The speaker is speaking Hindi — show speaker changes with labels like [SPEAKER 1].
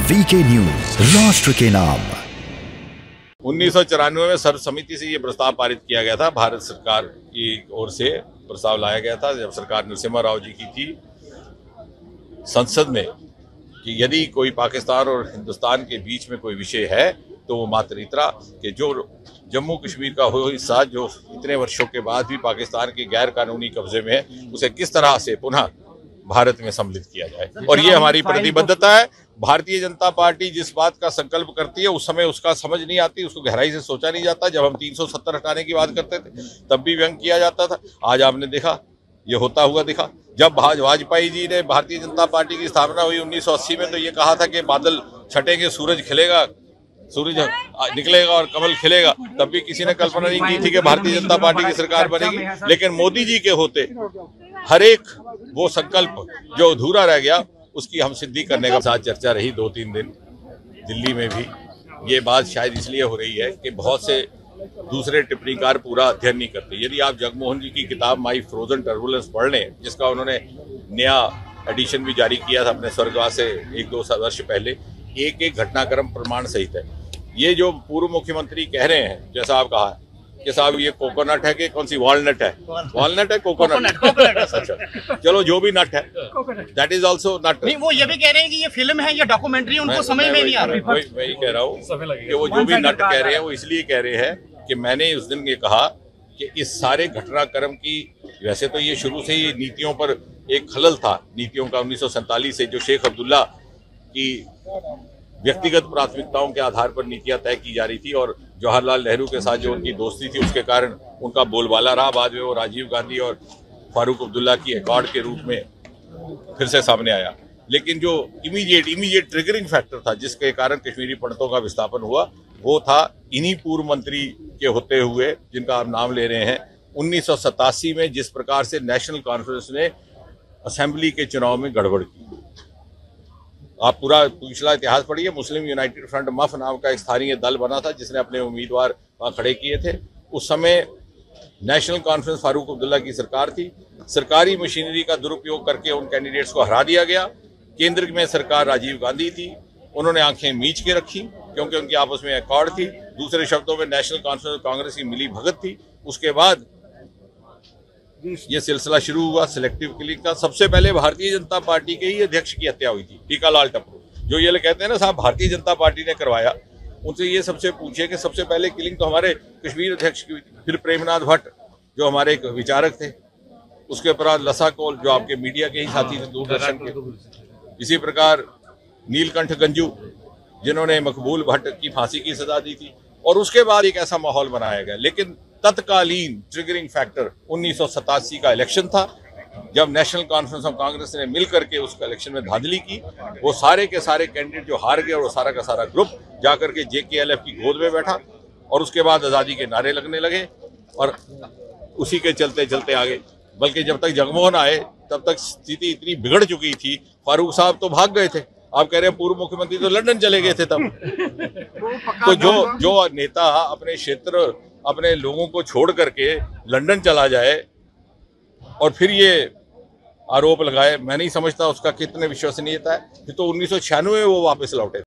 [SPEAKER 1] वीके न्यूज, राष्ट्र के नाम।
[SPEAKER 2] 1994 में सर्वसम्मति से ये प्रस्ताव पारित किया गया था। भारत सरकार की ओर से प्रस्ताव लाया गया था जब सरकार नरसिम्हा राव जी की थी संसद में कि यदि कोई पाकिस्तान और हिंदुस्तान के बीच में कोई विषय है तो वो मात्र इतना कि जो जम्मू कश्मीर का हो हिस्सा जो इतने वर्षों के बाद भी पाकिस्तान के गैर कानूनी कब्जे में है, उसे किस तरह से पुनः भारत में सम्मिलित किया जाए। और ये हमारी प्रतिबद्धता है। भारतीय जनता पार्टी जिस बात का संकल्प करती है उस समय उसका समझ नहीं आती, उसको गहराई से सोचा नहीं जाता। जब हम 370 हटाने की बात करते थे तब भी व्यंग किया जाता था। आज आपने देखा ये होता हुआ दिखा। जब वाजपेयी जी ने भारतीय जनता पार्टी की स्थापना हुई 1980 में तो ये कहा था कि बादल छटेंगे, सूरज खिलेगा, सूरज निकलेगा और कमल खिलेगा। तब भी किसी ने कल्पना नहीं की थी कि भारतीय जनता पार्टी की सरकार बनेगी। लेकिन मोदी जी के होते हर एक वो संकल्प जो अधूरा रह गया उसकी हम सिद्धि करने का साथ चर्चा रही 2-3 दिन दिल्ली में भी। ये बात शायद इसलिए हो रही है कि बहुत से दूसरे टिप्पणीकार पूरा अध्ययन नहीं करते। यदि आप जगमोहन जी की किताब माई फ्रोजन टर्बुलेंस पढ़ लें, जिसका उन्होंने नया एडिशन भी जारी किया था अपने स्वर्गवास से 1-2 वर्ष पहले, एक एक घटनाक्रम प्रमाण सहित है। ये जो पूर्व मुख्यमंत्री कह रहे हैं, जैसा आप कहा कि साहब ये कोकोनट है कि कौन सी वॉलनट है, वॉलनट है कोकोनट। अच्छा चलो जो भी नट है दैट इज ऑल्सो नट।
[SPEAKER 3] नहीं, वो ये भी कह रहे हैं कि ये फिल्म है या डॉक्यूमेंट्री, उनको समझ में नहीं आ रहा।
[SPEAKER 2] वही कह रहा हूँ कि वो जो भी नट कह रहे हैं वो इसलिए कह रहे हैं कि मैंने उस दिन ये कहा कि इस सारे घटनाक्रम की, वैसे तो ये शुरू से ही नीतियों पर एक खलल था, नीतियों का 1947 से जो शेख अब्दुल्ला की व्यक्तिगत प्राथमिकताओं के आधार पर नीतियां तय की जा रही थी और जवाहरलाल नेहरू के साथ जो उनकी दोस्ती थी उसके कारण उनका बोलबाला रहा। बाद में वो राजीव गांधी और फारूक अब्दुल्ला की एकॉर्ड के रूप में फिर से सामने आया। लेकिन जो इमीडिएट ट्रिगरिंग फैक्टर था जिसके कारण कश्मीरी पंडितों का विस्थापन हुआ, वो था इन्हीं पूर्व मंत्री के होते हुए जिनका आप नाम ले रहे हैं 1987 में जिस प्रकार से नेशनल कॉन्फ्रेंस ने असेंबली के चुनाव में गड़बड़ की। आप पूरा पिछला इतिहास पढ़िए। मुस्लिम यूनाइटेड फ्रंट मफ नाम का एक स्थानीय दल बना था जिसने अपने उम्मीदवार वहाँ खड़े किए थे। उस समय नेशनल कॉन्फ्रेंस फारूक अब्दुल्ला की सरकार थी। सरकारी मशीनरी का दुरुपयोग करके उन कैंडिडेट्स को हरा दिया गया। केंद्र में सरकार राजीव गांधी थी, उन्होंने आंखें मीच के रखी क्योंकि उनकी आपस में एकॉर्ड थी। दूसरे शब्दों में नेशनल कॉन्फ्रेंस कांग्रेस की मिली भगत थी। उसके बाद ये सिलसिला शुरू हुआ सिलेक्टिव किलिंग का। सबसे पहले भारतीय जनता पार्टी के ही अध्यक्ष की हत्या हुई थी, टीकालाल टप्पू, जो ये कहते हैं ना साहब भारतीय जनता पार्टी ने करवाया। उनसे ये सबसे पूछे कि सबसे पहले किलिंग तो हमारे कश्मीर अध्यक्ष की हुई थी, फिर प्रेमनाथ भट्ट जो हमारे एक विचारक थे, उसके बाद लसा कोल जो आपके मीडिया के ही साथी थे दूरदर्शन के, इसी प्रकार नीलकंठ गंजू जिन्होंने मकबूल भट्ट की फांसी की सजा दी थी। और उसके बाद एक ऐसा माहौल बनाया गया। लेकिन तत्कालीन ट्रिगरिंग फैक्टर 1987 का इलेक्शन था जब नेशनल कॉन्फ्रेंस ऑफ कांग्रेस ने मिलकर के उस इलेक्शन में धांधली की। वो सारे के सारे कैंडिडेट जो हार गए और वो सारा का सारा ग्रुप जाकर के JKLF की गोद में बैठा और उसके बाद आज़ादी के नारे लगने लगे और उसी के चलते चलते आगे। बल्कि जब तक जगमोहन आए तब तक स्थिति इतनी बिगड़ चुकी थी। फारूक साहब तो भाग गए थे, आप कह रहे हैं पूर्व मुख्यमंत्री तो लंदन चले गए थे तब। तो जो नेता अपने क्षेत्र अपने लोगों को छोड़ करके लंदन चला जाए और फिर ये आरोप लगाए, मैं नहीं समझता उसका कितने विश्वसनीयता है। फिर तो 1996 में वो वापस लौटे।